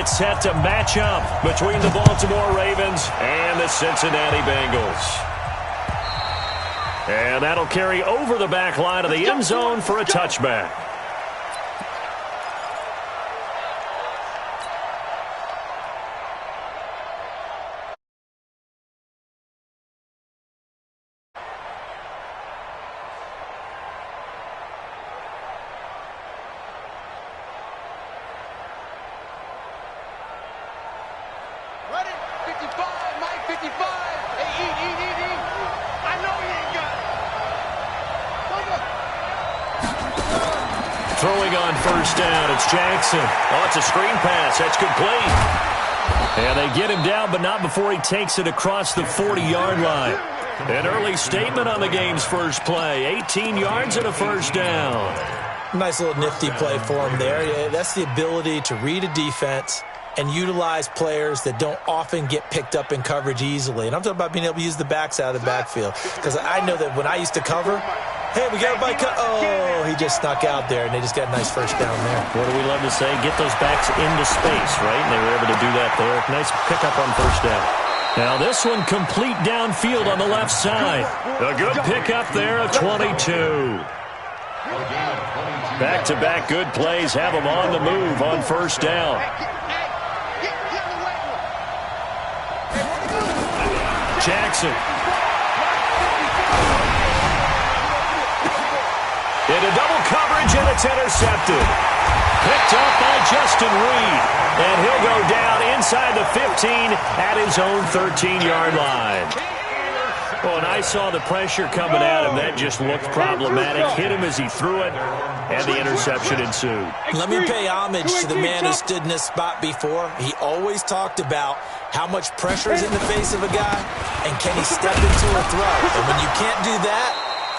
get set to match up between the Baltimore Ravens and the Cincinnati Bengals. And that'll carry over the back line of the end zone for a touchback. Throwing on first down, it's Jackson. Oh, it's a screen pass. That's complete. And they get him down, but not before he takes it across the 40-yard line. An early statement on the game's first play. 18 yards and a first down. Nice little nifty play for him there. Yeah, that's the ability to read a defense and utilize players that don't often get picked up in coverage easily. And I'm talking about being able to use the backs out of the backfield. Because I know that when I used to cover, hey, we got a bike cut. Oh, he just snuck out there, and they just got a nice first down there. What do we love to say? Get those backs into space, right? And they were able to do that there. Nice pickup on first down. Now this one complete downfield on the left side. A good pickup there of 22. Back-to-back good plays have them on the move on first down. Jackson. Into double coverage, and it's intercepted. Picked up by Justin Reed. And he'll go down inside the 15 at his own 13-yard line. Oh, and I saw the pressure coming at him. That just looked problematic. Hit him as he threw it, and the interception ensued. Let me pay homage to the man who stood in this spot before. He always talked about how much pressure is in the face of a guy, and can he step into a throw. And when you can't do that,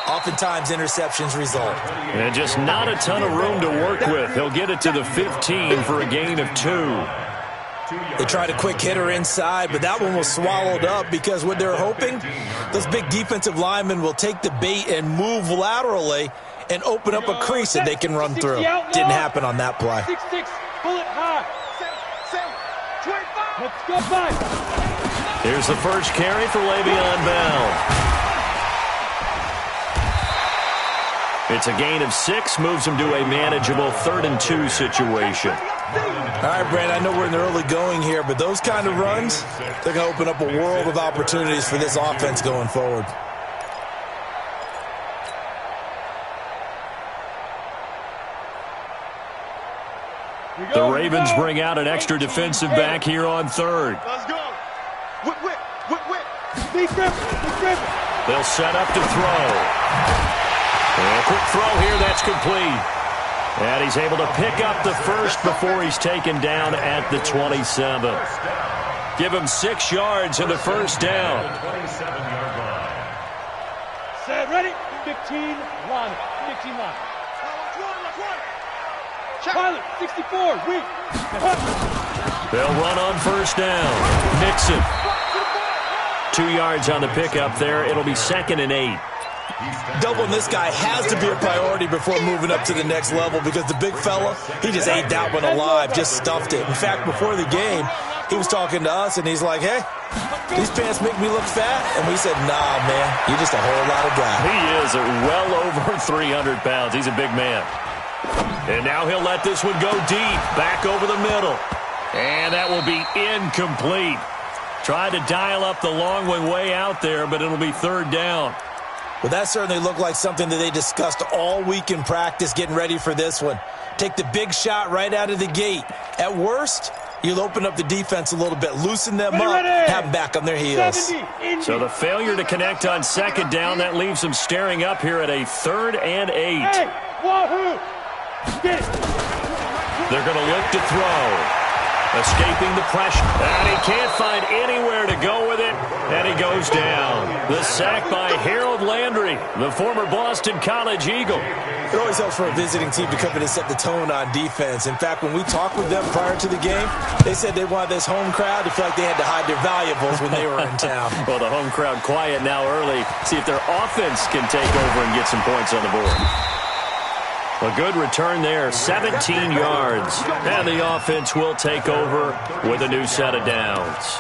oftentimes interceptions result. And just not a ton of room to work with. He'll get it to the 15 for a gain of 2. They tried a quick hitter inside, but that one was swallowed up because what they're hoping, those big defensive linemen will take the bait and move laterally and open up a crease that they can run through. Didn't happen on that play. 6-6, pull it high. 7-7, 25. Let's go back. Here's the first carry for Le'Veon Bell. It's a gain of 6, moves him to a manageable 3rd and 2 situation. All right, Brand, I know we're in the early going here, but those kind of runs, they're going to open up a world of opportunities for this offense going forward. The Ravens bring out an extra defensive back here on 3rd. Let's go. Whip. They'll set up to throw. And a quick throw here, that's complete. And he's able to pick up the first before he's taken down at the 27. Give him 6 yards in the first down. Set, ready? 15 line. 15 line. Pilot, 64, weak. They'll run on first down. Mixon. 2 yards on the pickup there. It'll be 2nd and 8. Doubling this guy has to be a priority before moving up to the next level because the big fella, he just ate that one alive, just stuffed it. In fact, before the game, he was talking to us, and he's like, hey, these pants make me look fat. And we said, nah, man, you're just a whole lot of guy. He is well over 300 pounds. He's a big man. And now he'll let this one go deep, back over the middle. And that will be incomplete. Tried to dial up the long one way out there, but it'll be 3rd down. Well, that certainly looked like something that they discussed all week in practice getting ready for this one. Take the big shot right out of the gate. At worst, you'll open up the defense a little bit, loosen them up, have them back on their heels. So the failure to connect on 2nd down, that leaves them staring up here at a 3rd and 8. Hey, wahoo! Get it. They're going to look to throw. Escaping the pressure. And he can't find anywhere to go with it. And he goes down. The sack by Harold Landry, the former Boston College Eagle. It always helps for a visiting team to come in and set the tone on defense. In fact, when we talked with them prior to the game, they said they wanted this home crowd to feel like they had to hide their valuables when they were in town. Well, the home crowd quiet now early. See if their offense can take over and get some points on the board. A good return there, 17 yards. And the offense will take over with a new set of downs.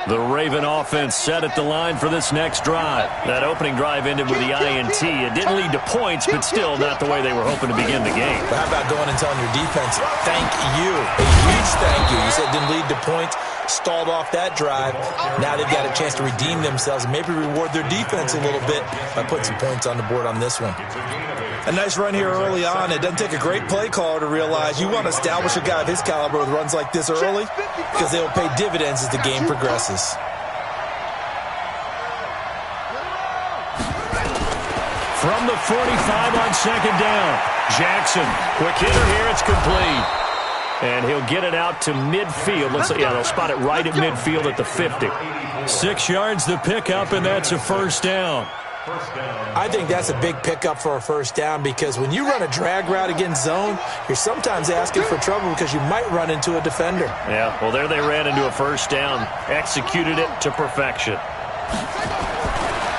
The Raven offense set at the line for this next drive. That opening drive ended with the INT. It didn't lead to points, but still not the way they were hoping to begin the game. But how about going and telling your defense, thank you, a huge thank you. You said it didn't lead to points, stalled off that drive. Now they've got a chance to redeem themselves and maybe reward their defense a little bit by putting some points on the board on this one. A nice run here early on. It doesn't take a great play caller to realize you want to establish a guy of his caliber with runs like this early because they will pay dividends as the game progresses. From the 45 on second down, Jackson. Quick hitter here, it's complete. And he'll get it out to midfield. Looks like, they'll spot it right at midfield at the 50. 6 yards the pickup, and that's a first down. I think that's a big pickup for a first down because when you run a drag route against zone, you're sometimes asking for trouble because you might run into a defender. Yeah, well, there they ran into a first down. Executed it to perfection.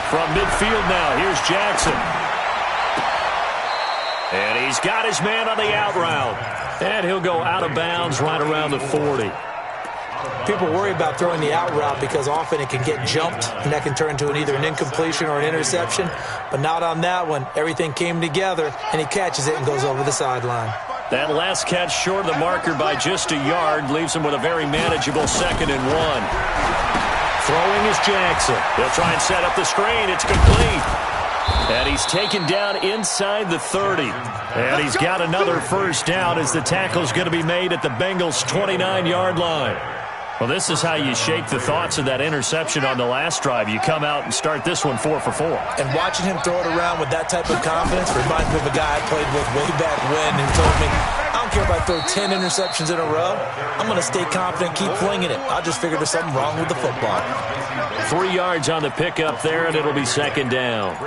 From midfield now, here's Jackson. And he's got his man on the out route. And he'll go out of bounds right around the 40. People worry about throwing the out route because often it can get jumped, and that can turn into either an incompletion or an interception. But not on that one. Everything came together, and he catches it and goes over the sideline. That last catch short of the marker by just a yard leaves him with a very manageable 2nd and 1. Throwing is Jackson. He'll try and set up the screen. It's complete. And he's taken down inside the 30. And he's got another first down as the tackle's going to be made at the Bengals' 29-yard line. Well, this is how you shake the thoughts of that interception on the last drive. You come out and start this one 4 for 4. And watching him throw it around with that type of confidence reminds me of a guy I played with way back when who told me, I don't care if I throw 10 interceptions in a row. I'm going to stay confident, keep flinging it. I just figured there's something wrong with the football. 3 yards on the pickup there, and it'll be 2nd down.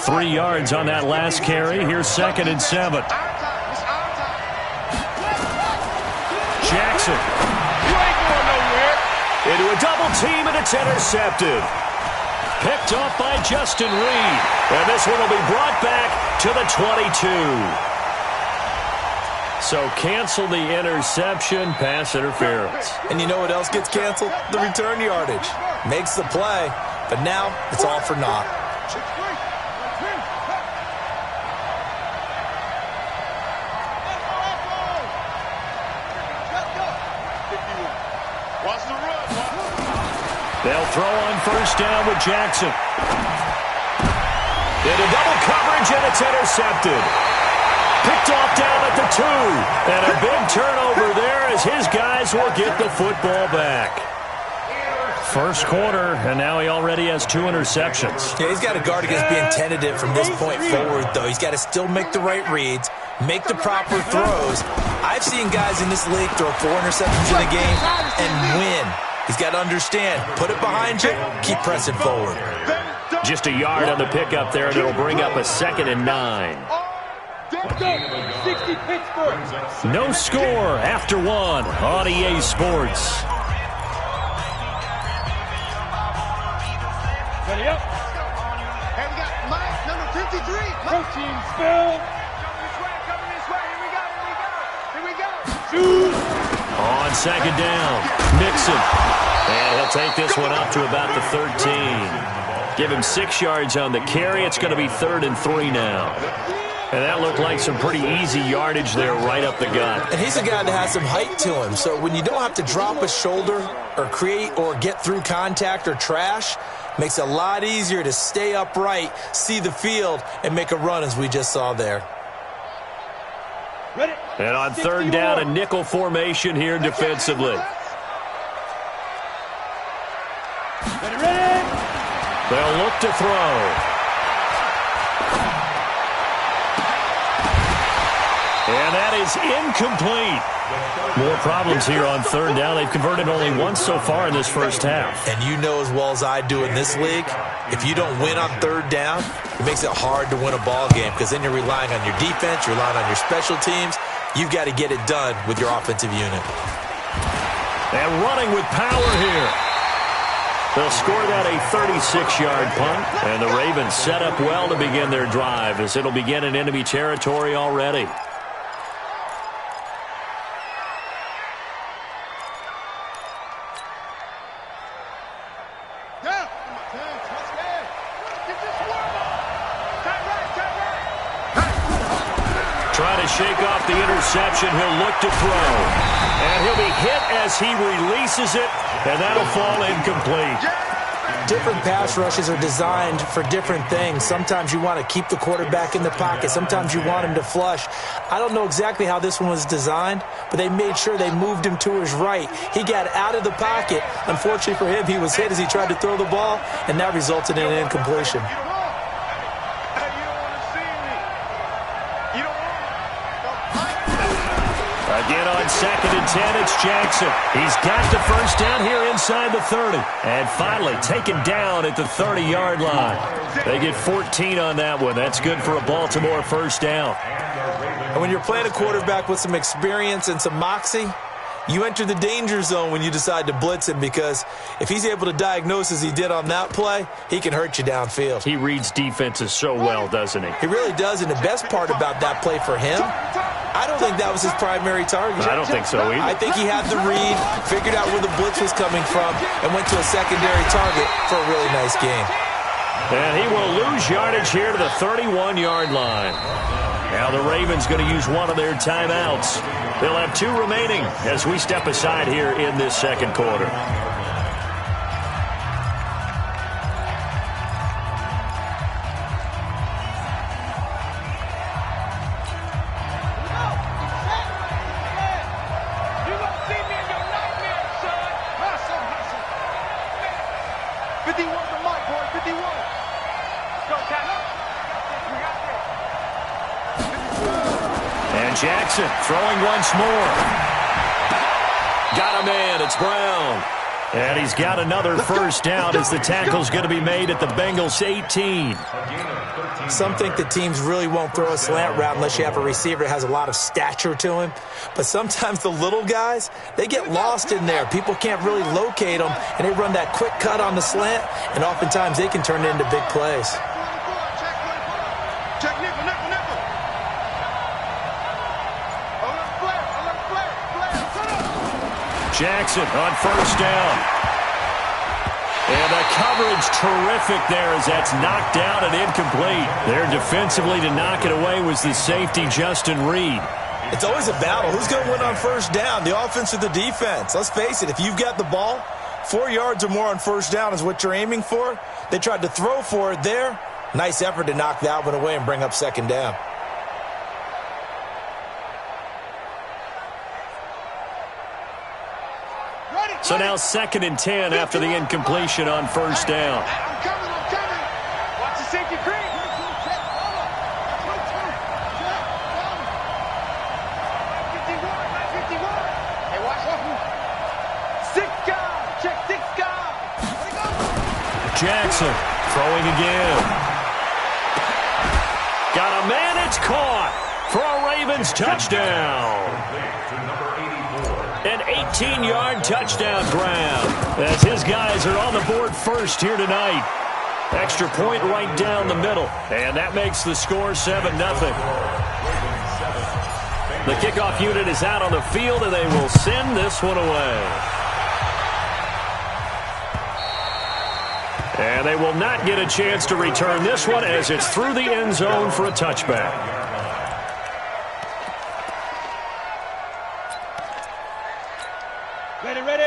3 yards on that last carry. Here's 2nd and 7. Jackson. You ain't going nowhere. Into a double team, and it's intercepted. Picked off by Justin Reed. And this one will be brought back to the 22. So cancel the interception, pass interference. And you know what else gets canceled? The return yardage. Makes the play, but now it's all for naught. They'll throw on first down with Jackson. Into double coverage, and it's intercepted. Picked off down at the 2. And a big turnover there as his guys will get the football back. First quarter, and now he already has 2 interceptions. Yeah, he's got to guard against being tentative from this point forward, though. He's got to still make the right reads, make the proper throws. I've seen guys in this league throw 4 interceptions in a game and win. He's got to understand, put it behind you, keep pressing forward. Just a yard on the pickup there, and it'll bring up a 2nd and 9. No score after 1 on EA Sports. Ready up. And we got Mike, number 53. Protein spill. Coming this way. Here we go. Shoot. On 2nd down, Mixon. And he'll take this one up to about the 13. Give him 6 yards on the carry. It's going to be 3rd and 3 now. And that looked like some pretty easy yardage there right up the gut. And he's a guy that has some height to him. So when you don't have to drop a shoulder or create or get through contact or trash, makes it a lot easier to stay upright, see the field, and make a run as we just saw there. Ready. And on 3rd down, a nickel formation here defensively. Ready. They'll look to throw. And that is incomplete. More problems here on 3rd down. They've converted only once so far in this first half. And you know as well as I do in this league, if you don't win on 3rd down, it makes it hard to win a ball game because then you're relying on your defense, you're relying on your special teams. You've got to get it done with your offensive unit. And running with power here. They'll score that a 36-yard punt. And the Ravens set up well to begin their drive as it'll begin in enemy territory already. Trying to shake off the interception. He'll look to throw. And he'll be hit as he releases it, and that'll fall incomplete. Different pass rushes are designed for different things. Sometimes you want to keep the quarterback in the pocket. Sometimes you want him to flush. I don't know exactly how this one was designed, but they made sure they moved him to his right. He got out of the pocket. Unfortunately for him, he was hit as he tried to throw the ball, and that resulted in an incompletion. Again on 2nd and 10, it's Jackson. He's got the first down here inside the 30. And finally taken down at the 30-yard line. They get 14 on that one. That's good for a Baltimore first down. And when you're playing a quarterback with some experience and some moxie, you enter the danger zone when you decide to blitz him, because if he's able to diagnose as he did on that play, he can hurt you downfield. He reads defenses so well, doesn't he? He really does, and the best part about that play for him, I don't think that was his primary target. I don't think so either. I think he had the read, figured out where the blitz was coming from, and went to a secondary target for a really nice game. And he will lose yardage here to the 31-yard line. Now the Ravens going to use one of their timeouts. They'll have 2 remaining as we step aside here in this second quarter. Jackson throwing once more. Got a man. It's Brown. And he's got another first down as the tackle's going to be made at the Bengals 18. Some think that teams really won't throw a slant route unless you have a receiver that has a lot of stature to him. But sometimes the little guys, they get lost in there. People can't really locate them, and they run that quick cut on the slant, and oftentimes they can turn it into big plays. Jackson on first down. And the coverage terrific there as that's knocked down and incomplete. There defensively to knock it away was the safety, Justin Reed. It's always a battle. Who's going to win on first down, the offense or the defense? Let's face it, if you've got the ball, 4 yards or more on first down is what you're aiming for. They tried to throw for it there. Nice effort to knock that one away and bring up second down. So now 2nd and 10 after the incompletion on first down. I'm coming. Watch the safety creep. Hey, watch one. 6 guys. Check 6 guys. Jackson throwing again. Got a man. It's caught for a Ravens touchdown. An 18-yard touchdown grab as his guys are on the board first here tonight. Extra point right down the middle, and that makes the score 7-0. The kickoff unit is out on the field, and they will send this one away. And they will not get a chance to return this one as it's through the end zone for a touchback.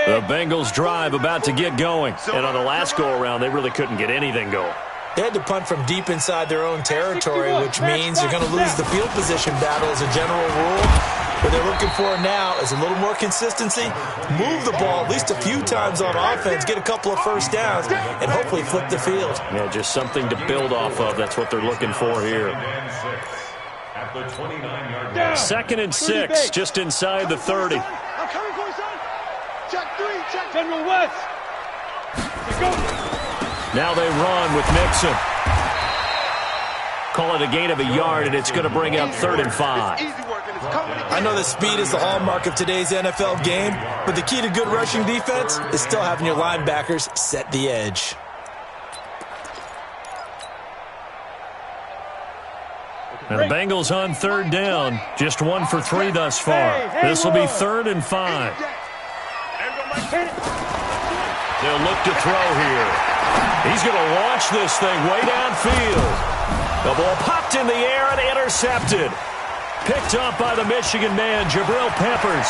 The Bengals drive about to get going. And on the last go-around, they really couldn't get anything going. They had to punt from deep inside their own territory, which means you're going to lose the field position battle as a general rule. What they're looking for now is a little more consistency, move the ball at least a few times on offense, get a couple of first downs, and hopefully flip the field. Yeah, just something to build off of. That's what they're looking for here. 2nd and 6, just inside the 30. I'm coming for you, son. Check 3, check General West. Go. Now they run with Mixon. Call it a gain of a yard, and it's going to bring up 3rd and 5. I know that speed is the hallmark of today's NFL game, but the key to good rushing defense is still having your linebackers set the edge. And the Bengals on 3rd down. Just 1 for 3 thus far. This will be 3rd and 5. They'll look to throw here. He's going to launch this thing way downfield. The ball popped in the air and intercepted. Picked up by the Michigan man, Jabril Peppers.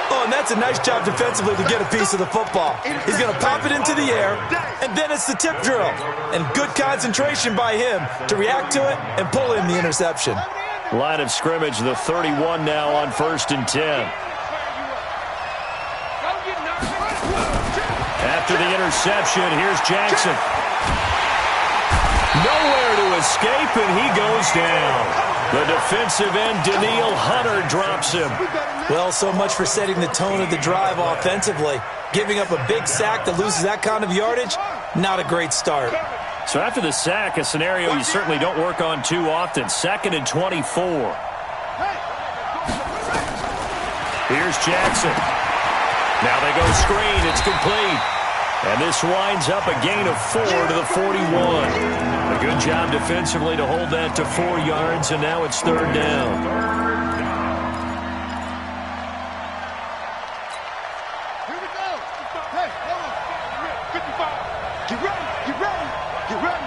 Oh, and that's a nice job defensively to get a piece of the football. He's going to pop it into the air, and then it's the tip drill. And good concentration by him to react to it and pull in the interception. Line of scrimmage, the 31 now on 1st and 10. After the interception, here's Jackson. Nowhere to escape, and he goes down. The defensive end, Daniil Hunter, drops him. Well, so much for setting the tone of the drive offensively. Giving up a big sack that loses that kind of yardage, not a great start. So after the sack, a scenario you certainly don't work on too often. 2nd and 24. Here's Jackson. Now they go screen. It's complete. And this winds up a gain of 4 to the 41. A good job defensively to hold that to 4 yards, and now it's 3rd down. Here we go. Hey, hold on. 55. Get ready. Get ready. Get ready.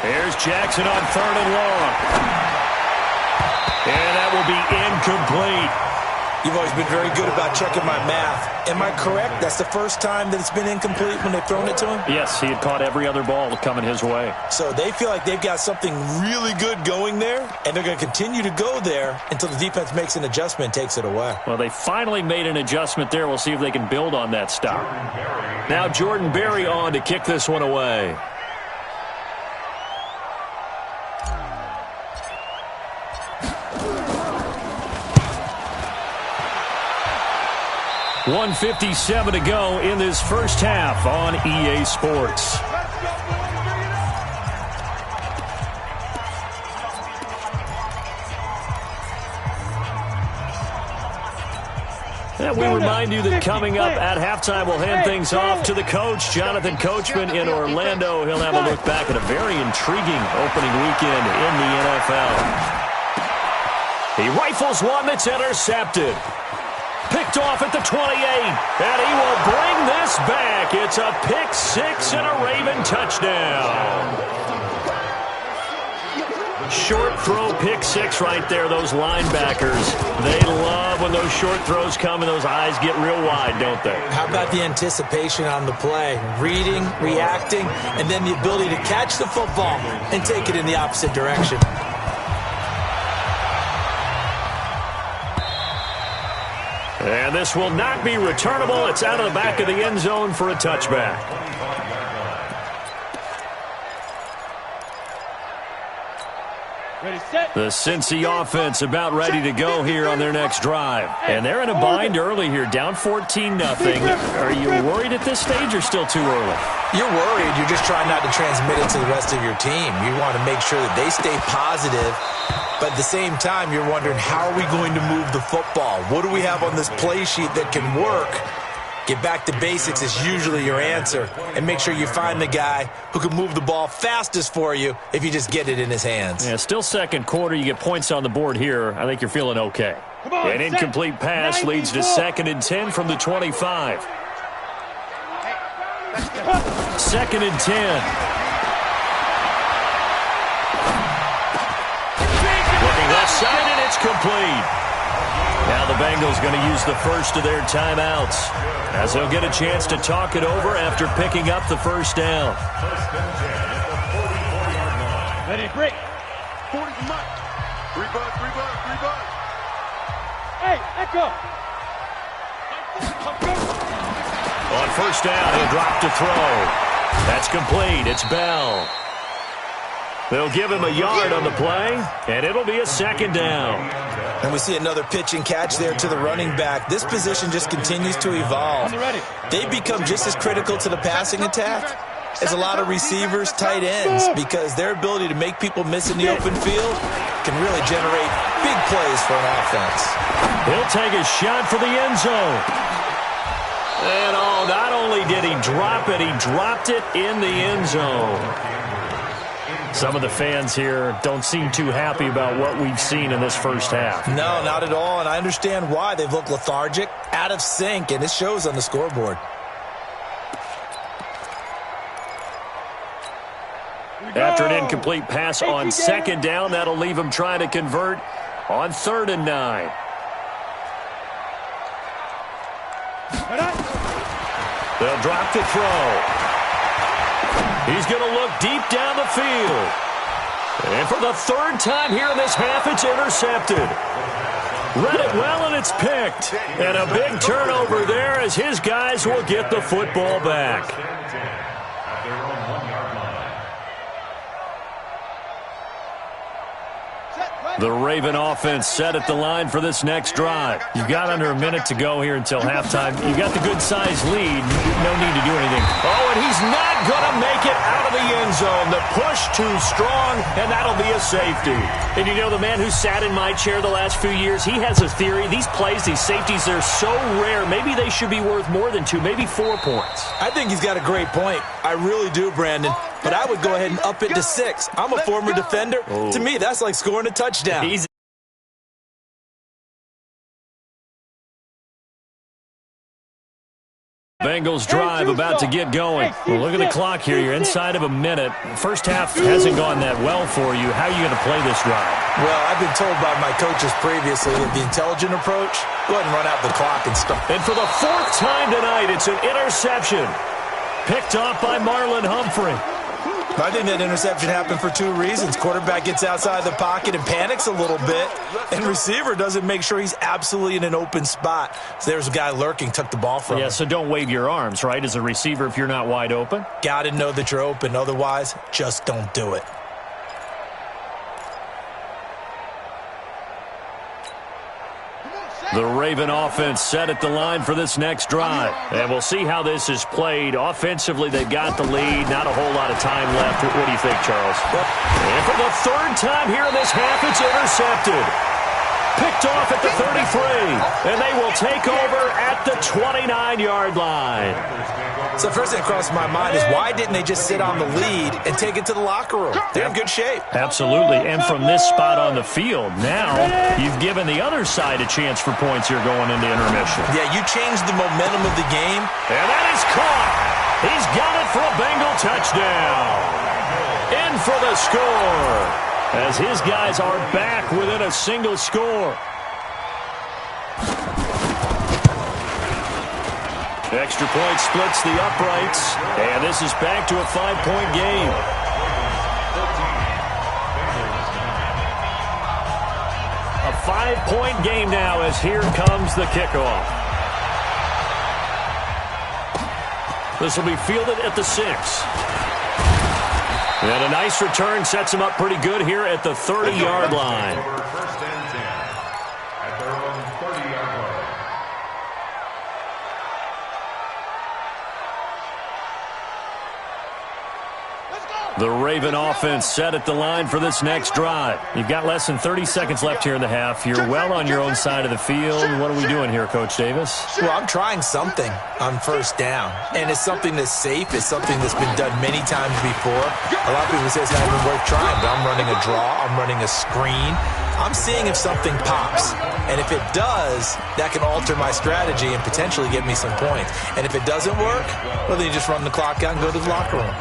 Here's Jackson on 3rd and long. And that will be incomplete. You've always been very good about checking my math. Am I correct? That's the first time that it's been incomplete when they've thrown it to him? Yes, he had caught every other ball coming his way. So they feel like they've got something really good going there, and they're going to continue to go there until the defense makes an adjustment and takes it away. Well, they finally made an adjustment there. We'll see if they can build on that stop. Now Jordan Berry on to kick this one away. .157 to go in this first half on EA Sports. And we remind you that coming up at halftime, we'll hand things off to the coach, Jonathan Coachman in Orlando. He'll have a look back at a very intriguing opening weekend in the NFL. He rifles one that's intercepted. Picked off at the 28, and he will bring this back. It's a pick six and a Raven touchdown. Short throw pick six right there, those linebackers. They love when those short throws come and those eyes get real wide, don't they? How about the anticipation on the play? Reading, reacting, and then the ability to catch the football and take it in the opposite direction. And this will not be returnable. It's out of the back of the end zone for a touchback. Ready, set. The Cincy offense about ready to go here on their next drive. And they're in a bind early here, down 14-0. Are you worried at this stage or still too early? You're worried. You're just trying not to transmit it to the rest of your team. You want to make sure that they stay positive. But at the same time, you're wondering, how are we going to move the football? What do we have on this play sheet that can work? Get back to basics is usually your answer. And make sure you find the guy who can move the ball fastest for you if you just get it in his hands. Yeah, still second quarter. You get points on the board here. I think you're feeling okay. An incomplete pass leads to 2nd and 10 from the 25. 2nd and 10. Left side, and it's complete. Now the Bengals going to use the first of their timeouts as they'll get a chance to talk it over after picking up the first down. Ready, break. 40 much. Rebut. Hey, echo. On first down, he'll drop to throw. That's complete. It's Bell. They'll give him a yard on the play, and it'll be a second down. And we see another pitch and catch there to the running back. This position just continues to evolve. They become just as critical to the passing attack as a lot of receivers, tight ends, because their ability to make people miss in the open field can really generate big plays for an offense. He'll take a shot for the end zone. And not only did he drop it, he dropped it in the end zone. Some of the fans here don't seem too happy about what we've seen in this first half. No, not at all, and I understand why. They've looked lethargic, out of sync, and it shows on the scoreboard. After an incomplete pass on second down, that'll leave him trying to convert on 3rd and 9. They'll drop the throw. He's going to look deep down the field. And for the 3rd time here in this half, it's intercepted. Read it well, and it's picked. And a big turnover there as his guys will get the football back. The Raven offense set at the line for this next drive. You've got under a minute to go here until halftime. You've got the good-sized lead. No need to do anything. Oh, and he's not going to make it out of the end zone. The push too strong, and that'll be a safety. And you know, the man who sat in my chair the last few years, he has a theory. These plays, these safeties, they're so rare. Maybe they should be worth more than 2, maybe 4 points. I think he's got a great point. I really do, Brandon. But I would go ahead and up it to 6. I'm a former defender. Oh. To me, that's like scoring a touchdown. Easy. Bengals drive about to get going. Well, look at the clock here. You're inside of a minute. First half hasn't gone that well for you. How are you going to play this drive? Well, I've been told by my coaches previously that the intelligent approach, go ahead and run out the clock and start. And for the 4th time tonight, it's an interception. Picked off by Marlon Humphrey. I think that interception happened for 2 reasons. Quarterback gets outside the pocket and panics a little bit, and receiver doesn't make sure he's absolutely in an open spot. So there's a guy lurking, took the ball from him. Yeah, so don't wave your arms, right, as a receiver if you're not wide open? Got to know that you're open. Otherwise, just don't do it. The Raven offense set at the line for this next drive. And we'll see how this is played. Offensively, they've got the lead. Not a whole lot of time left. What do you think, Charles? And for the 3rd time here in this half, it's intercepted. Picked off at the 33. And they will take over at the 29-yard line. So first thing that crossed my mind is why didn't they just sit on the lead and take it to the locker room? They're in good shape. Absolutely. And from this spot on the field, now you've given the other side a chance for points here going into intermission. Yeah, you changed the momentum of the game. And that is caught. He's got it for a Bengal touchdown. In for the score as his guys are back within a single score. Extra point splits the uprights, and this is back to a 5-point game. A 5-point game now as here comes the kickoff. This will be fielded at the 6. And a nice return sets him up pretty good here at the 30-yard line. The Raven offense set at the line for this next drive. You've got less than 30 seconds left here in the half. You're well on your own side of the field. What are we doing here, Coach Davis? Well, I'm trying something on 1st down. And it's something that's safe. It's something that's been done many times before. A lot of people say it's not even worth trying, but I'm running a draw. I'm running a screen. I'm seeing if something pops. And if it does, that can alter my strategy and potentially get me some points. And if it doesn't work, well, then you just run the clock out and go to the locker room.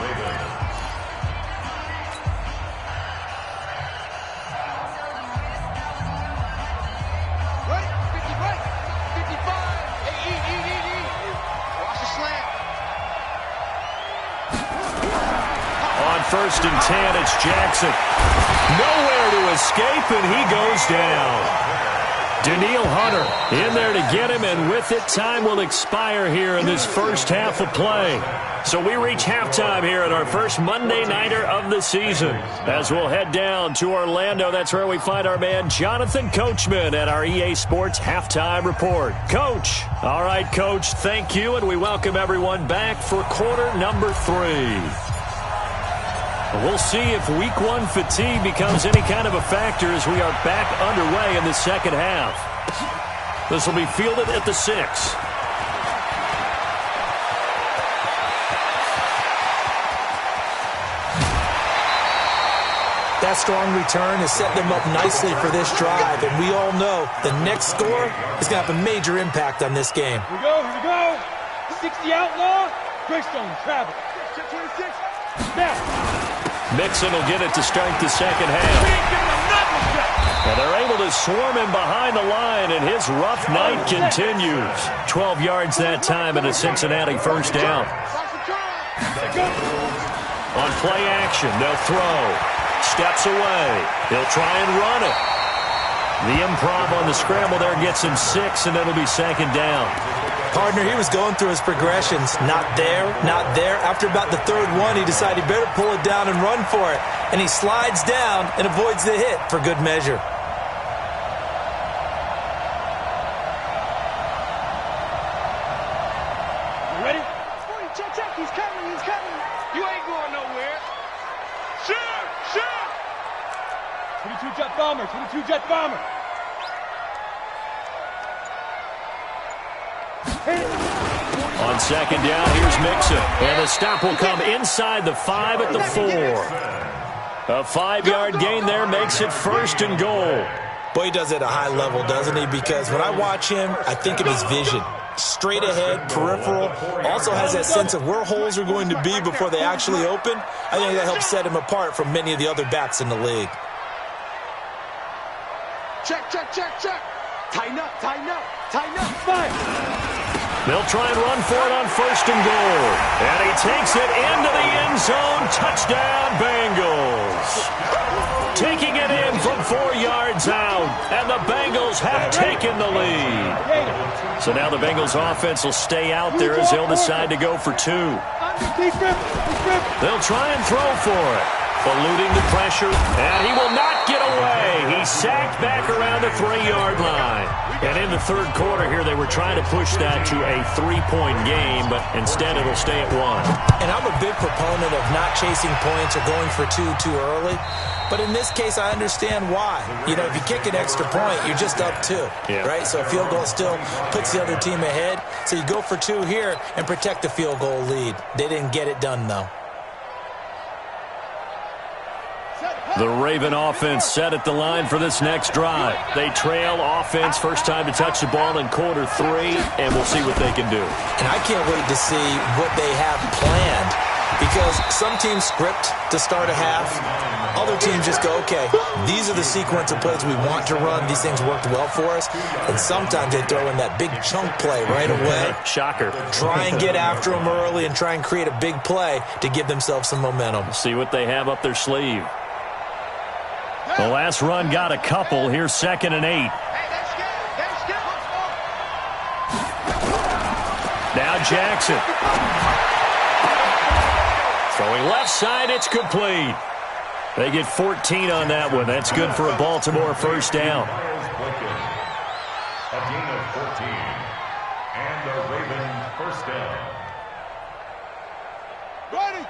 On 1st and 10, it's Jackson. Nowhere to escape, and he goes down. Daniil Hunter in there to get him, and with it, time will expire here in this first half of play. So we reach halftime here at our first Monday Nighter of the season. As we'll head down to Orlando, that's where we find our man Jonathan Coachman at our EA Sports Halftime Report. Coach. All right, Coach, thank you, and we welcome everyone back for quarter number 3. We'll see if week 1 fatigue becomes any kind of a factor as we are back underway in the second half. This will be fielded at the 6. That strong return has set them up nicely for this drive, and we all know the next score is going to have a major impact on this game. Here we go. 60 outlaw. Greystone travel. 26. Now. Mixon will get it to start the second half. And they're able to swarm him behind the line, and his rough night continues. 12 yards that time and a Cincinnati first down. On play action, they'll throw. Steps away. He'll try and run it. The improv on the scramble there gets him 6, and it'll be second down. Partner, he was going through his progressions. Not there, not there. After about the third one, he decided he better pull it down and run for it. And he slides down and avoids the hit for good measure. You ready? Check. He's coming. You ain't going nowhere. Shoot! 22 jet bomber. On second down, here's Mixon. And the stop will come inside the 5 at the 4. A 5-yard gain there makes it first and goal. Boy, he does it at a high level, doesn't he? Because when I watch him, I think of his vision. Straight ahead, peripheral. Also has that sense of where holes are going to be before they actually open. I think that helps set him apart from many of the other backs in the league. Check. Tighten up. Fine. They'll try and run for it on first and goal. And he takes it into the end zone. Touchdown, Bengals. Taking it in from 4 yards out. And the Bengals have taken the lead. So now the Bengals offense will stay out there as they'll decide to go for 2. They'll try and throw for it. Eluding the pressure, and he will not get away. He's sacked back around the 3-yard line. And in the third quarter here, they were trying to push that to a 3-point game, but instead it'll stay at 1. And I'm a big proponent of not chasing points or going for 2 too early. But in this case, I understand why. You know, if you kick an extra point, you're just up 2, right? So a field goal still puts the other team ahead. So you go for 2 here and protect the field goal lead. They didn't get it done, though. The Raven offense set at the line for this next drive. They trail offense, first time to touch the ball in quarter 3, and we'll see what they can do. And I can't wait to see what they have planned, because some teams script to start a half. Other teams just go, okay, these are the sequence of plays we want to run. These things worked well for us. And sometimes they throw in that big chunk play right away. Shocker. Try and get after them early and try and create a big play to give themselves some momentum. See what they have up their sleeve. The last run got a couple. Here's second and 8. Now Jackson. Throwing left side, it's complete. They get 14 on that one. That's good for a Baltimore first down. A gain of 14. And the Ravens first down. Ready.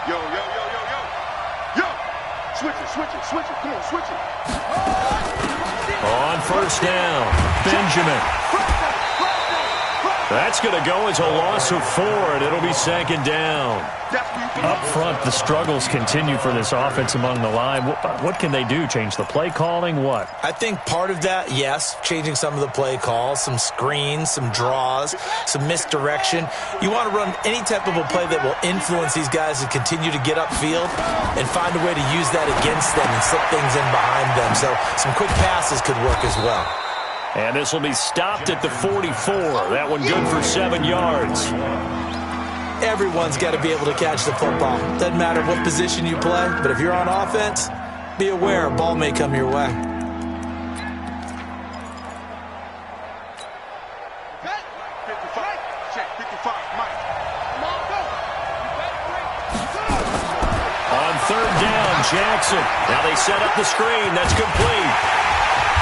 Yo. Switch it. Come on, switch it. On first down, Benjamin. That's going to go as a loss of 4, and it'll be second down. Up front, the struggles continue for this offense among the line. What can they do? Change the play calling? What? I think part of that, yes, changing some of the play calls, some screens, some draws, some misdirection. You want to run any type of a play that will influence these guys to continue to get upfield and find a way to use that against them and slip things in behind them. So some quick passes could work as well. And this will be stopped at the 44. That one good for 7 yards. Everyone's got to be able to catch the football. Doesn't matter what position you play, but if you're on offense, be aware a ball may come your way. On third down, Jackson. Now they set up the screen. That's complete.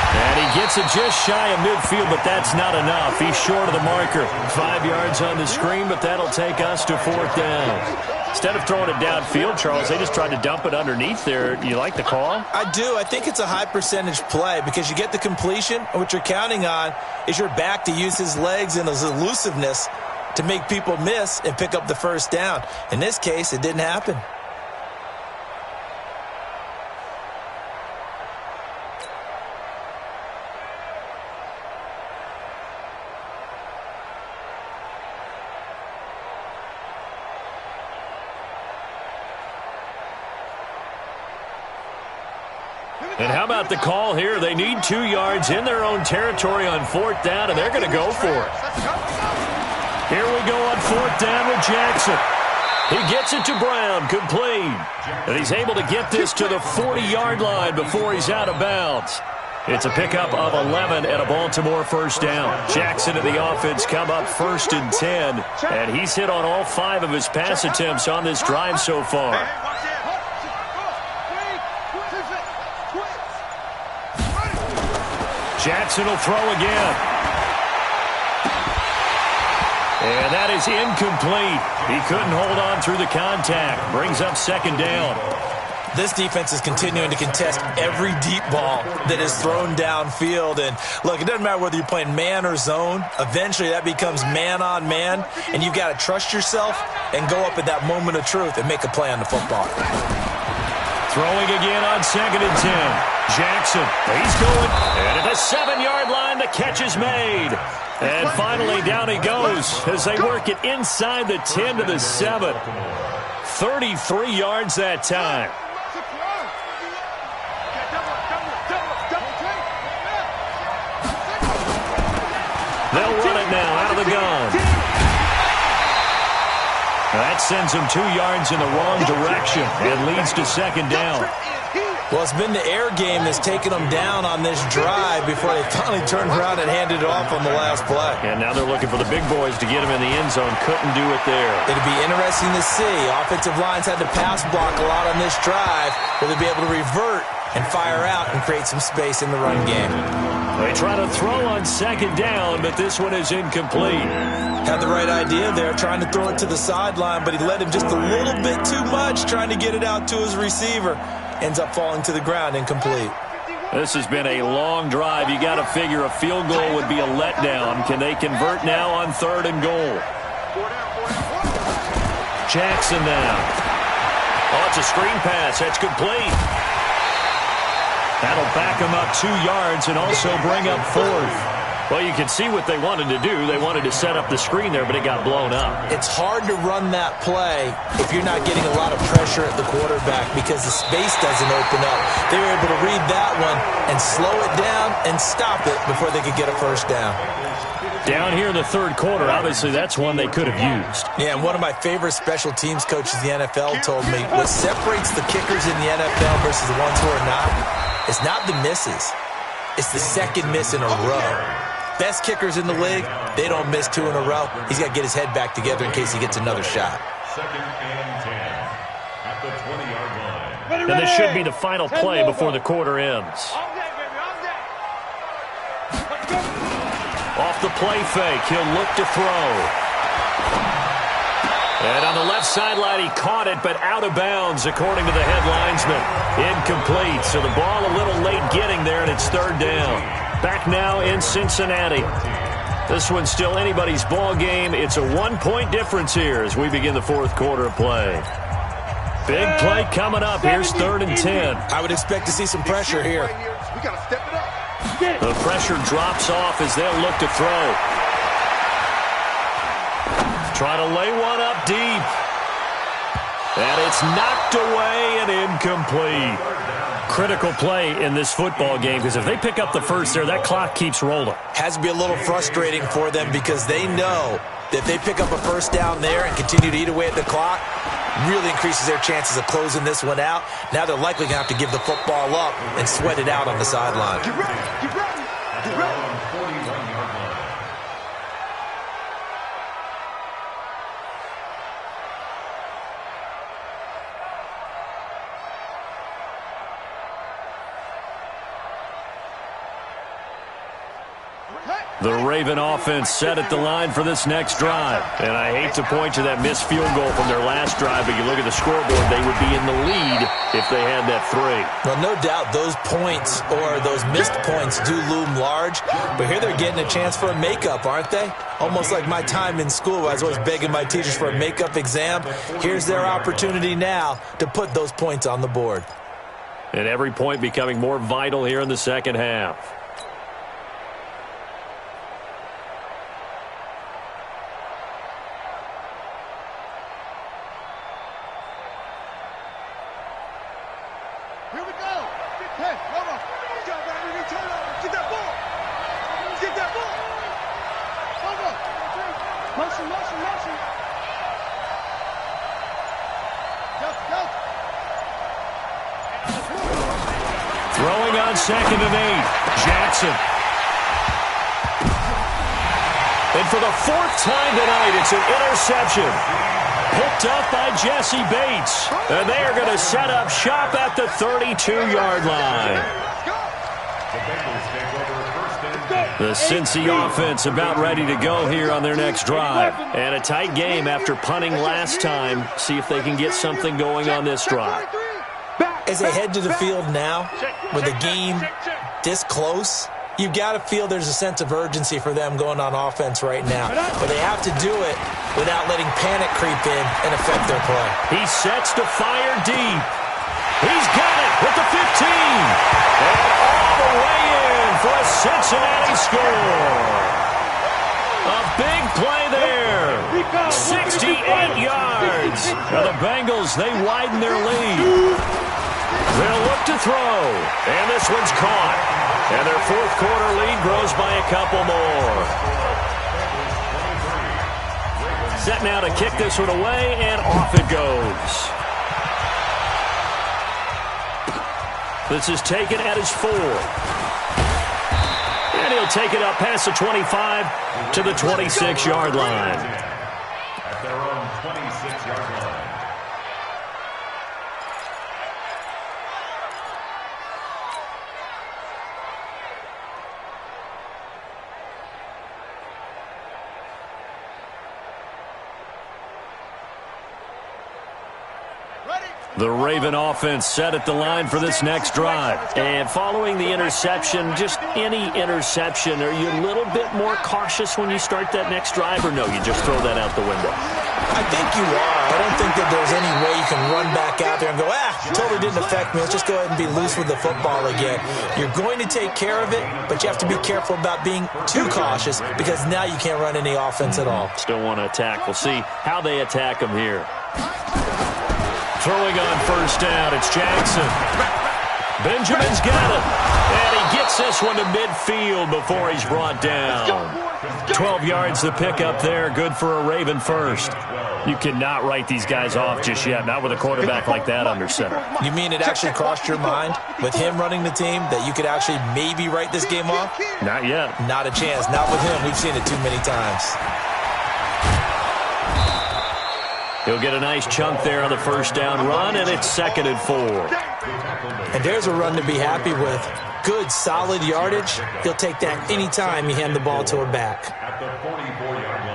And he gets it just shy of midfield, but that's not enough. He's short of the marker. 5 yards on the screen, but that'll take us to fourth down. Instead of throwing it downfield, Charles, they just tried to dump it underneath there. You like the call? I do. I think it's a high percentage play because you get the completion, and what you're counting on is your back to use his legs and his elusiveness to make people miss and pick up the first down. In this case, it didn't happen. And how about the call here? They need 2 yards in their own territory on fourth down, and they're going to go for it. Here we go on fourth down with Jackson. He gets it to Brown, complete. And he's able to get this to the 40-yard line before he's out of bounds. It's a pickup of 11 and a Baltimore first down. Jackson and the offense come up 1st and 10, and he's hit on all 5 of his pass attempts on this drive so far. Jackson will throw again. And that is incomplete. He couldn't hold on through the contact. Brings up second down. This defense is continuing to contest every deep ball that is thrown downfield. And, look, it doesn't matter whether you're playing man or zone. Eventually, that becomes man on man. And you've got to trust yourself and go up at that moment of truth and make a play on the football. Throwing again on 2nd and 10. Jackson, he's going. And at the 7-yard line, the catch is made. And finally, down he goes as they work it inside the 10 to the 7. 33 yards that time. They'll run it now out of the gun. That sends him 2 yards in the wrong direction. It leads to second down. Well, it's been the air game that's taken them down on this drive before they finally turned around and handed it off on the last play. And now they're looking for the big boys to get him in the end zone. Couldn't do it there. It'd be interesting to see. Offensive lines had to pass block a lot on this drive. Will they be able to revert and fire out and create some space in the run game? They try to throw on second down, but this one is incomplete. Had the right idea there, trying to throw it to the sideline, but he led him just a little bit too much, trying to get it out to his receiver. Ends up falling to the ground, incomplete. This has been a long drive. You got to figure a field goal would be a letdown. Can they convert now on 3rd and goal? Jackson now. Oh, it's a screen pass. That's complete. That'll back him up 2 yards and also bring up 4th. Well, you can see what they wanted to do. They wanted to set up the screen there, but it got blown up. It's hard to run that play if you're not getting a lot of pressure at the quarterback because the space doesn't open up. They were able to read that one and slow it down and stop it before they could get a first down. Down here in the 3rd quarter, obviously that's one they could have used. Yeah, and one of my favorite special teams coaches in the NFL told me what separates the kickers in the NFL versus the ones who are not is not the misses. It's the second miss in a row. Best kickers in the league, they don't miss 2 in a row. He's got to get his head back together in case he gets another shot. 2nd and 10 at the 20-yard line. And this should be the final play before the quarter ends. Off the play fake, he'll look to throw. And on the left sideline, he caught it, but out of bounds, according to the head linesman. Incomplete, so the ball a little late getting there, and it's 3rd down. Back now in Cincinnati. This one's still anybody's ball game. It's a 1-point difference here as we begin the 4th quarter of play. Big play coming up. Here's 3rd and 10. I would expect to see some pressure here. We got to step it up. The pressure drops off as they'll look to throw. Try to lay one up deep. And it's knocked away and incomplete. Critical play in this football game because if they pick up the first there, that clock keeps rolling. Has to be a little frustrating for them because they know If they pick up a first down there and continue to eat away at the clock, really increases their chances of closing this one out. Now they're likely going to have to give the football up and sweat it out on the sideline. Get ready, get ready, get ready. The Raven offense set at the line for this next drive. And I hate to point to that missed field goal from their last drive, but you look at the scoreboard, they would be in the lead if they had that 3. Well, no doubt those points or those missed points do loom large, but here they're getting a chance for a makeup, aren't they? Almost like my time in school where I was always begging my teachers for a makeup exam. Here's their opportunity now to put those points on the board. And every point becoming more vital here in the second half. Here we go. Hey, hold on. Good job, Brandon. Turn over. Get that ball. Get that ball. Hold on. Motion, motion, motion. Go, go. Throwing on 2nd and 8. Jackson. And for the 4th time tonight, it's an interception. Picked up by Jesse Bates. And they are going to set up shop at the 32-yard line. The Cincy offense about ready to go here on their next drive. And a tight game after punting last time. See if they can get something going on this drive. As they head to the field now, with the game this close, you've got to feel there's a sense of urgency for them going on offense right now. But they have to do it without letting panic creep in and affect their play. He sets to fire deep. He's got it with the 15. And all the way in for a Cincinnati score. A big play there. 68 yards. Now the Bengals, they widen their lead. They'll look to throw. And this one's caught. And their 4th quarter lead grows by a couple more. Set now to kick this one away, and off it goes. This is taken at his 4. And he'll take it up past the 25 to the 26-yard line. At their own 26-yard line. The Raven offense set at the line for this next drive. And following the interception, just any interception, are you a little bit more cautious when you start that next drive, or no, you just throw that out the window? I think you are. I don't think that there's any way you can run back out there and go, totally didn't affect me. Let's just go ahead and be loose with the football again. You're going to take care of it, but you have to be careful about being too cautious because now you can't run any offense at all. Still want to attack. We'll see how they attack them here. Throwing on 1st down, it's Jackson. Benjamin's got it. And he gets this one to midfield before he's brought down. 12 yards to pick up there. Good for a Raven first. You cannot write these guys off just yet, not with a quarterback like that under center. You mean it actually crossed your mind with him running the team that you could actually maybe write this game off? Not yet. Not a chance. Not with him. We've seen it too many times. He'll get a nice chunk there on the 1st down run, and it's 2nd and 4. And there's a run to be happy with. Good, solid yardage. He'll take that any time you hand the ball to a back. At the 44-yard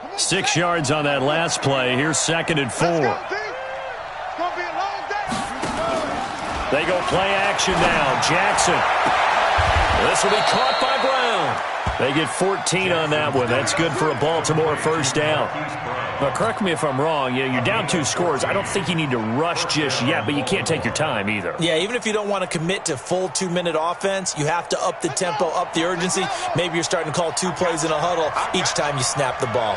line. 6 yards on that last play. Here's 2nd and 4. They go play action now. Jackson. This will be caught by Brown. They get 14 on that one. That's good for a Baltimore 1st down. But correct me if I'm wrong. You're down 2 scores. I don't think you need to rush just yet, but you can't take your time either. Yeah, even if you don't want to commit to full 2-minute offense, you have to up the tempo, up the urgency. Maybe you're starting to call 2 plays in a huddle each time you snap the ball.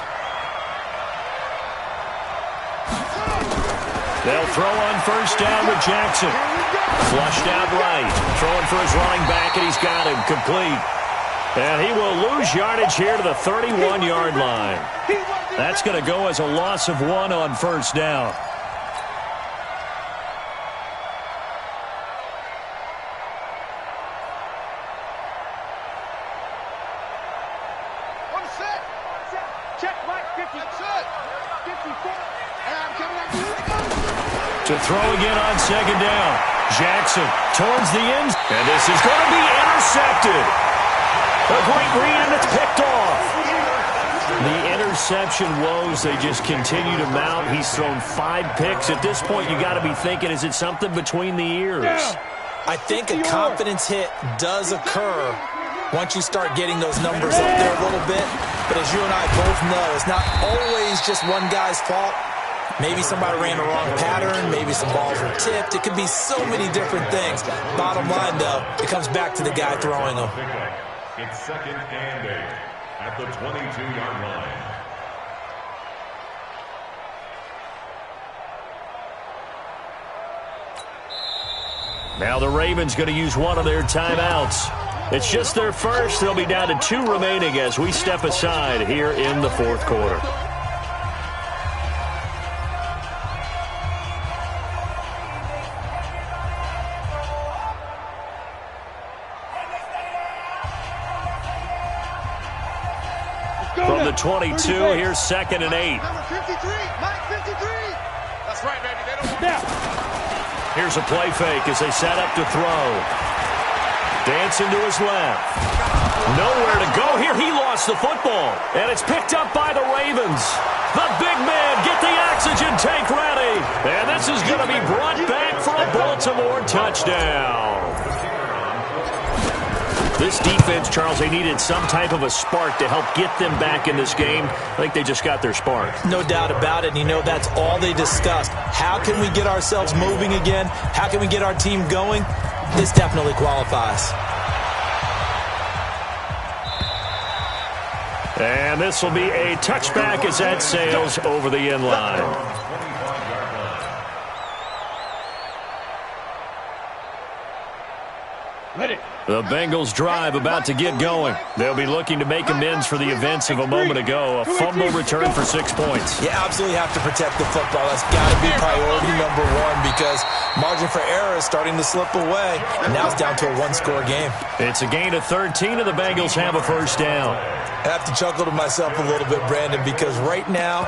They'll throw on 1st down with Jackson. Flushed out right. Throwing for his running back, and he's got him complete. And he will lose yardage here to the 31-yard line. That's going to go as a loss of 1 on first down. To throw again on second down. Jackson towards the end. And this is going to be intercepted. A great read, and it's picked off. The interception woes, they just continue to mount. He's thrown 5 picks. At this point, you got to be thinking, is it something between the ears? I think a confidence hit does occur once you start getting those numbers up there a little bit. But as you and I both know, it's not always just one guy's fault. Maybe somebody ran the wrong pattern. Maybe some balls were tipped. It could be so many different things. Bottom line, though, it comes back to the guy throwing them. It's 2nd and 8 at the 22-yard line. Now the Ravens going to use one of their timeouts. It's just their first. They'll be down to 2 remaining as we step aside here in the 4th quarter. From the 22, here's 2nd and 8. Number 53, Mike 53. That's right, baby. They don't want Now. Here's a play fake as they set up to throw. Dancing to his left. Nowhere to go here. He lost the football. And it's picked up by the Ravens. The big man, get the oxygen tank ready. And this is going to be brought back for a Baltimore touchdown. This defense, Charles, they needed some type of a spark to help get them back in this game. I think they just got their spark. No doubt about it. And you know, that's all they discussed. How can we get ourselves moving again? How can we get our team going? This definitely qualifies. And this will be a touchback as that sails over the end line. The Bengals drive about to get going. They'll be looking to make amends for the events of a moment ago. A fumble return for 6 points. You absolutely have to protect the football. That's got to be priority number 1 because margin for error is starting to slip away. And now it's down to a 1-score game. It's a gain of 13, and the Bengals have a first down. I have to chuckle to myself a little bit, Brandon, because right now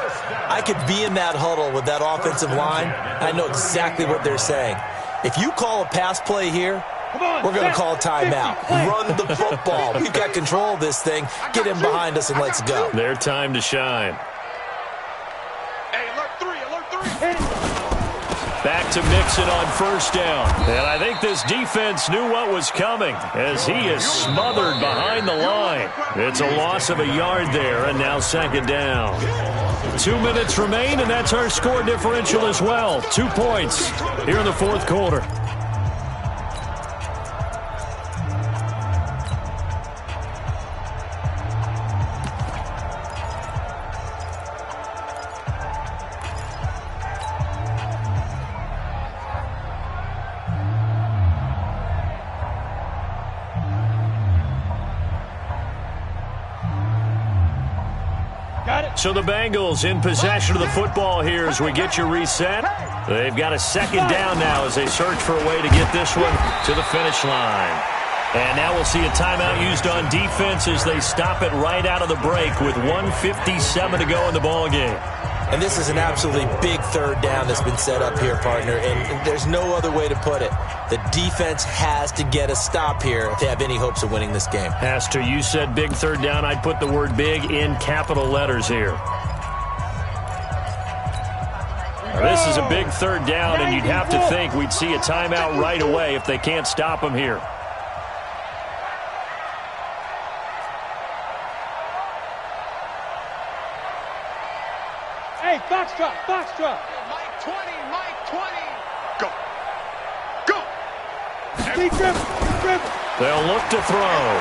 I could be in that huddle with that offensive line. I know exactly what they're saying. If you call a pass play here, we're going to call a timeout. Run the football. We've got control of this thing. Get him behind us and let's go. Their time to shine. Hey, alert 3. Back to Mixon on first down. And I think this defense knew what was coming as he is smothered behind the line. It's a loss of a yard there, and now 2nd down. 2 minutes remain, and that's our score differential as well. 2 points here in the 4th quarter. So the Bengals in possession of the football here as we get you reset. They've got a 2nd down now as they search for a way to get this one to the finish line. And now we'll see a timeout used on defense as they stop it right out of the break with 1:57 to go in the ballgame. And this is an absolutely big 3rd down that's been set up here, partner. And there's no other way to put it. The defense has to get a stop here if they have any hopes of winning this game. Has to. You said big 3rd down. I'd put the word big in capital letters here. This is a big 3rd down, and you'd have to think we'd see a timeout right away if they can't stop them here. Hey, Foxtrot. Mike 20. Go. Big dribble. They'll look to throw.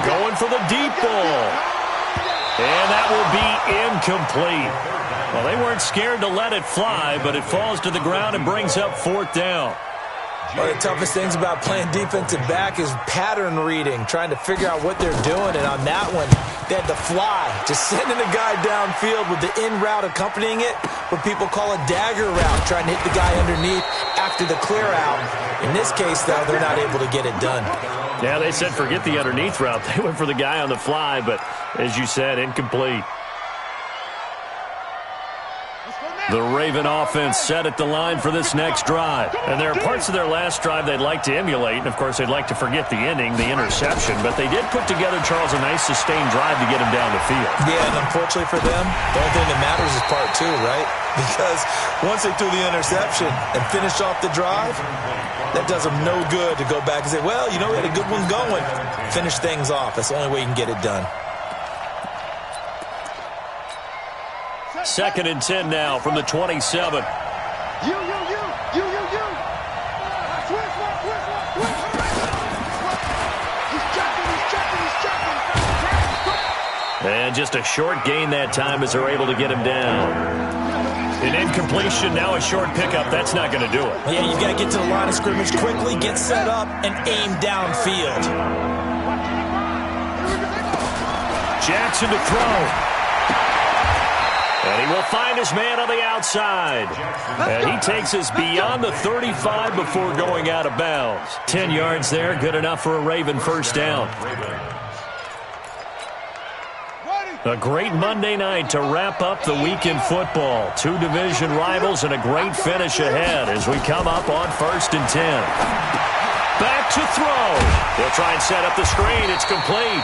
Going for the deep ball. And that will be incomplete. Well, they weren't scared to let it fly, but it falls to the ground and brings up 4th down. One of the toughest things about playing defensive back is pattern reading, trying to figure out what they're doing. And on that one, they had to fly, just sending a guy downfield with the in route accompanying it, what people call a dagger route, trying to hit the guy underneath after the clear out. In this case, though, they're not able to get it done. Yeah, they said forget the underneath route. They went for the guy on the fly, but as you said, incomplete. The Raven offense set at the line for this next drive. And there are parts of their last drive they'd like to emulate. And, of course, they'd like to forget the ending, the interception. But they did put together, Charles, a nice sustained drive to get him down the field. Yeah, and unfortunately for them, the only thing that matters is part two, right? Because once they threw the interception and finished off the drive, that does them no good to go back and say, well, you know, we had a good one going. Finish things off. That's the only way you can get it done. 2nd and 10 now from the 27. You. Switch. And just a short gain that time as they're able to get him down. An incompletion, now a short pickup. That's not going to do it. Yeah, you've got to get to the line of scrimmage quickly, get set up, and aim downfield. Jackson to throw. And he will find his man on the outside. And he takes us beyond the 35 before going out of bounds. 10 yards there, good enough for a Raven first down. A great Monday night to wrap up the week in football. 2 division rivals and a great finish ahead as we come up on 1st and 10. Back to throw. He'll try and set up the screen. It's complete.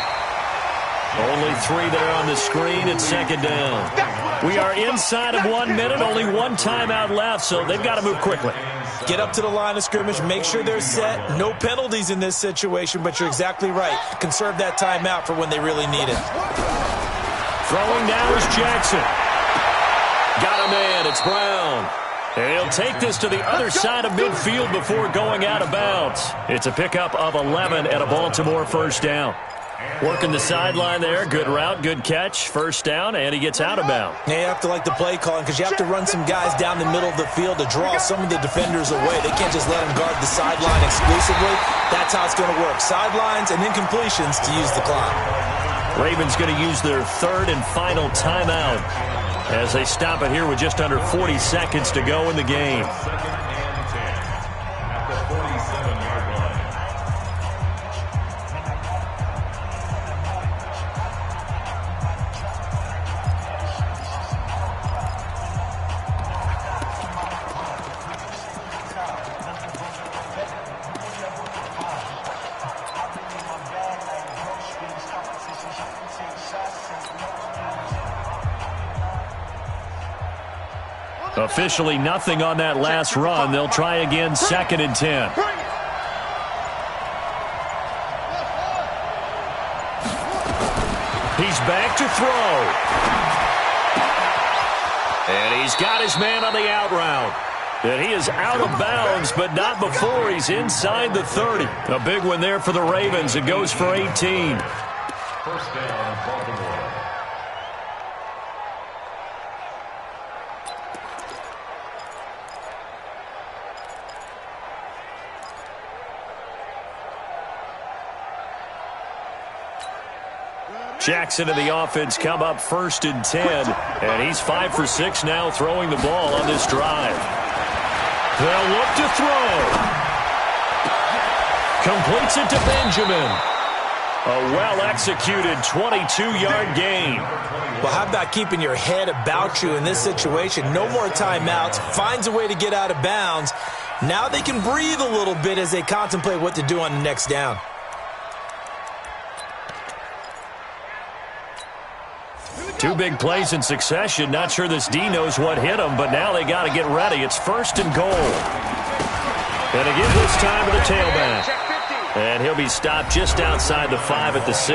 Only 3 there on the screen at 2nd down. We are inside of 1 minute, only 1 timeout left, so they've got to move quickly. Get up to the line of scrimmage, make sure they're set. No penalties in this situation, but you're exactly right. Conserve that timeout for when they really need it. Throwing now is Jackson. Got a man, it's Brown. And he'll take this to the other side of midfield before going out of bounds. It's a pickup of 11 and a Baltimore first down. Working the sideline there. Good route, good catch. First down, and he gets out of bounds. Yeah, you have to like the play calling because you have to run some guys down the middle of the field to draw some of the defenders away. They can't just let them guard the sideline exclusively. That's how it's going to work. Sidelines and incompletions to use the clock. Ravens going to use their 3rd and final timeout as they stop it here with just under 40 seconds to go in the game. Officially nothing on that last run. They'll try again 2nd and 10. He's back to throw. And he's got his man on the out route. And he is out of bounds, but not before he's inside the 30. A big one there for the Ravens. It goes for 18. First down, Baltimore. Jackson and the offense come up 1st and 10. And he's 5 for 6 now throwing the ball on this drive. They'll look to throw. Completes it to Benjamin. A well-executed 22-yard gain. Well, how about keeping your head about you in this situation? No more timeouts. Finds a way to get out of bounds. Now they can breathe a little bit as they contemplate what to do on the next down. Two big plays in succession. Not sure this D knows what hit him, but now they got to get ready. It's 1st and goal. And again this time with the tailback. And he'll be stopped just outside the 5 at the 6.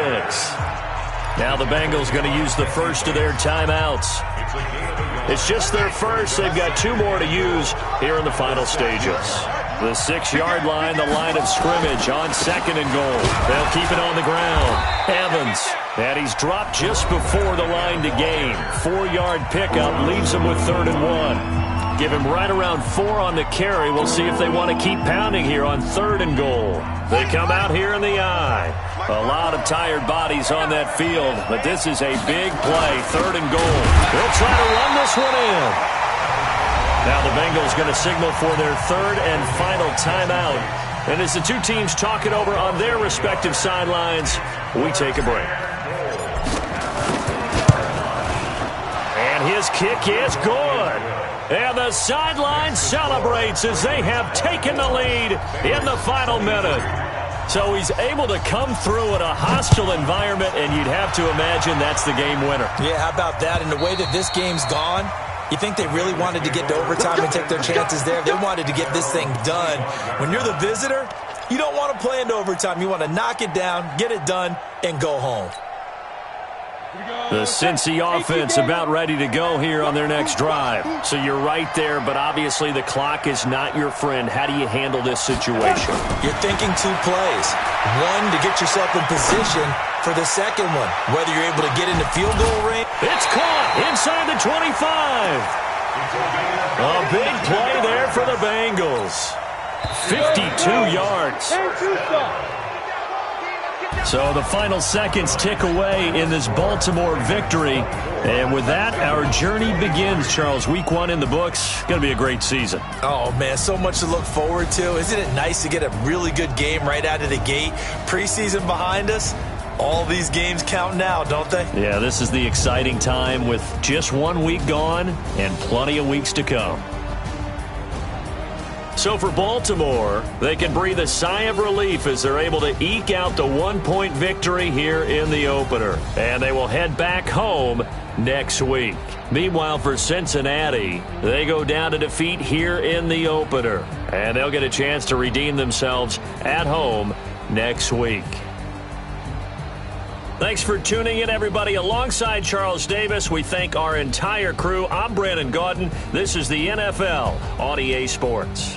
Now the Bengals going to use the first of their timeouts. It's just their first. They've got 2 more to use here in the final stages. The 6-yard line, the line of scrimmage on 2nd and goal. They'll keep it on the ground. Evans, and he's dropped just before the line to gain. 4-yard pickup leaves him with 3rd and 1. Give him right around 4 on the carry. We'll see if they want to keep pounding here on 3rd and goal. They come out here in the I. A lot of tired bodies on that field, but this is a big play. 3rd and goal. They'll try to run this one in. Now the Bengals going to signal for their 3rd and final timeout. And as the two teams talk it over on their respective sidelines, we take a break. And his kick is good. And the sideline celebrates as they have taken the lead in the final minute. So he's able to come through in a hostile environment, and you'd have to imagine that's the game winner. Yeah, how about that? And the way that this game's gone, you think they really wanted to get to overtime and take their chances there? They wanted to get this thing done. When you're the visitor, you don't want to play into overtime. You want to knock it down, get it done, and go home. The Cincy offense about ready to go here on their next drive. So you're right there, but obviously the clock is not your friend. How do you handle this situation? You're thinking 2 plays. One, to get yourself in position for the second one. Whether you're able to get into field goal range. It's caught inside the 25. A big play there for the Bengals. 52 yards. So the final seconds tick away in this Baltimore victory. And with that, our journey begins, Charles. Week 1 in the books. Going to be a great season. Oh, man, so much to look forward to. Isn't it nice to get a really good game right out of the gate? Preseason behind us. All these games count now, don't they? Yeah, this is the exciting time with just 1 week gone and plenty of weeks to come. So for Baltimore, they can breathe a sigh of relief as they're able to eke out the 1-point victory here in the opener. And they will head back home next week. Meanwhile, for Cincinnati, they go down to defeat here in the opener. And they'll get a chance to redeem themselves at home next week. Thanks for tuning in, everybody. Alongside Charles Davis, we thank our entire crew. I'm Brandon Gaudin. This is the NFL on EA Sports.